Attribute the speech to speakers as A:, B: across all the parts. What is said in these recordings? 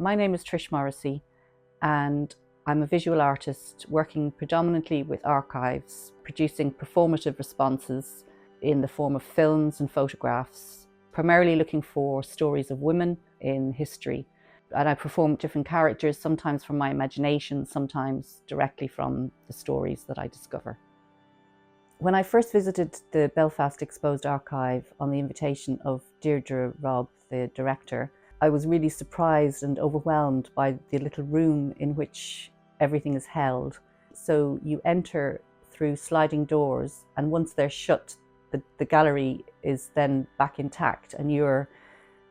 A: My name is Trish Morrissey and I'm a visual artist working predominantly with archives, producing performative responses in the form of films and photographs, primarily looking for stories of women in history. And I perform different characters, sometimes from my imagination, sometimes directly from the stories that I discover. When I first visited the Belfast Exposed archive on the invitation of Deirdre Robb, the director, I was really surprised and overwhelmed by the little room in which everything is held. So you enter through sliding doors, and once they're shut, the gallery is then back intact, and you're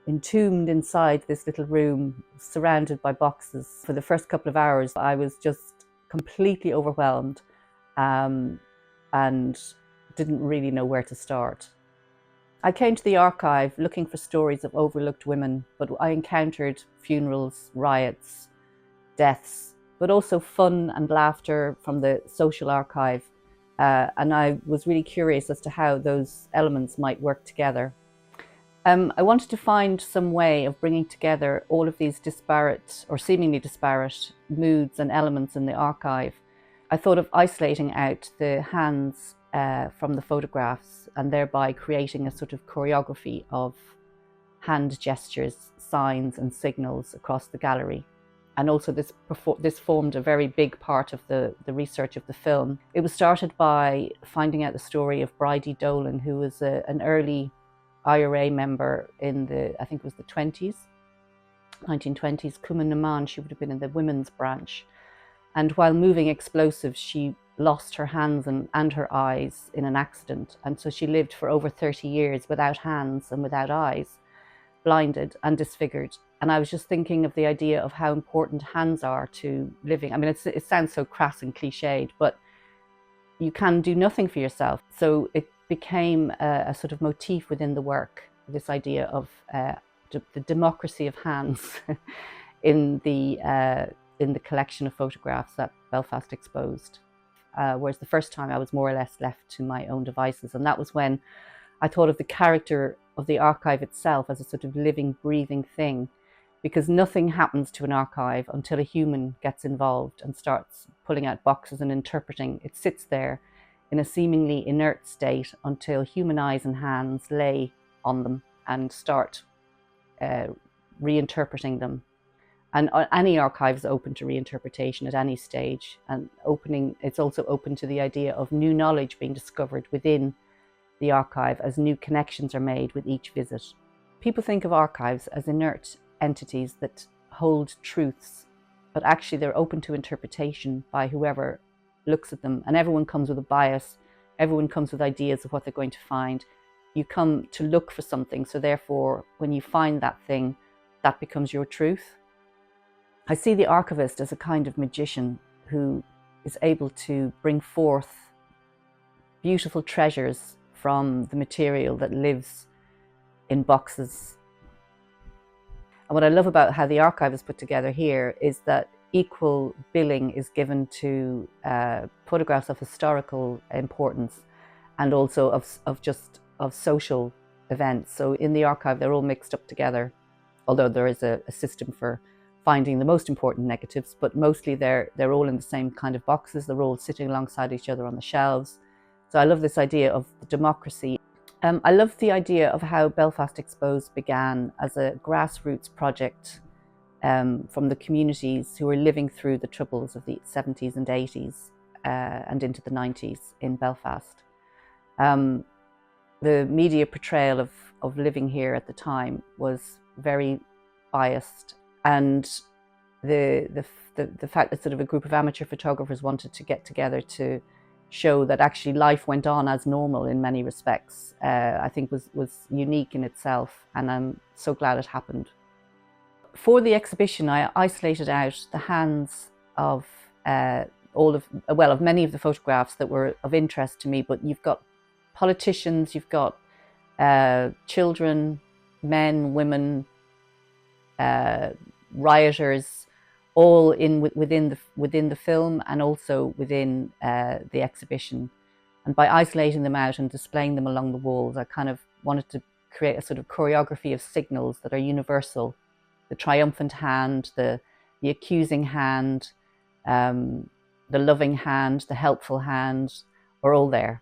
A: entombed inside this little room, surrounded by boxes. For the first couple of hours, I was just completely overwhelmed and didn't really know where to start. I came to the archive looking for stories of overlooked women, but I encountered funerals, riots, deaths, but also fun and laughter from the social archive. And I was really curious as to how those elements might work together. I wanted to find some way of bringing together all of these disparate or seemingly disparate moods and elements in the archive. I thought of isolating out the hands from the photographs and thereby creating a sort of choreography of hand gestures, signs and signals across the gallery. And also this formed a very big part of the research of the film. It was started by finding out the story of Bridie Dolan, who was an early IRA member in I think it was the 1920s, Cumann na mBan. She would have been in the women's branch. And while moving explosives, she lost her hands and her eyes in an accident. And so she lived for over 30 years without hands and without eyes, blinded and disfigured. And I was just thinking of the idea of how important hands are to living. I mean, it sounds so crass and cliched, but you can do nothing for yourself. So it became a sort of motif within the work, this idea of the democracy of hands in the collection of photographs at Belfast Exposed. Whereas the first time I was more or less left to my own devices. And that was when I thought of the character of the archive itself as a sort of living, breathing thing, because nothing happens to an archive until a human gets involved and starts pulling out boxes and interpreting. It sits there in a seemingly inert state until human eyes and hands lay on them and start reinterpreting them. And any archive is open to reinterpretation at any stage, and it's also open to the idea of new knowledge being discovered within the archive as new connections are made with each visit. People think of archives as inert entities that hold truths, but actually they're open to interpretation by whoever looks at them, and everyone comes with a bias, everyone comes with ideas of what they're going to find. You come to look for something, so therefore when you find that thing, that becomes your truth. I see the archivist as a kind of magician who is able to bring forth beautiful treasures from the material that lives in boxes. And what I love about how the archive is put together here is that equal billing is given to photographs of historical importance and also of social events. So in the archive, they're all mixed up together, although there is a system for finding the most important negatives, but mostly they're all in the same kind of boxes. They're all sitting alongside each other on the shelves. So I love this idea of democracy. I love the idea of how Belfast Exposed began as a grassroots project from the communities who were living through the troubles of the 70s and 80s and into the 90s in Belfast. The media portrayal of living here at the time was very biased. And the fact that sort of a group of amateur photographers wanted to get together to show that actually life went on as normal in many respects, I think was unique in itself, and I'm so glad it happened. For the exhibition, I isolated out the hands of of many of the photographs that were of interest to me, but you've got politicians, you've got children, men, women, rioters, all within the film and also within the exhibition. And by isolating them out and displaying them along the walls, I kind of wanted to create a sort of choreography of signals that are universal the triumphant hand, the accusing hand, the loving hand, the helpful hand are all there.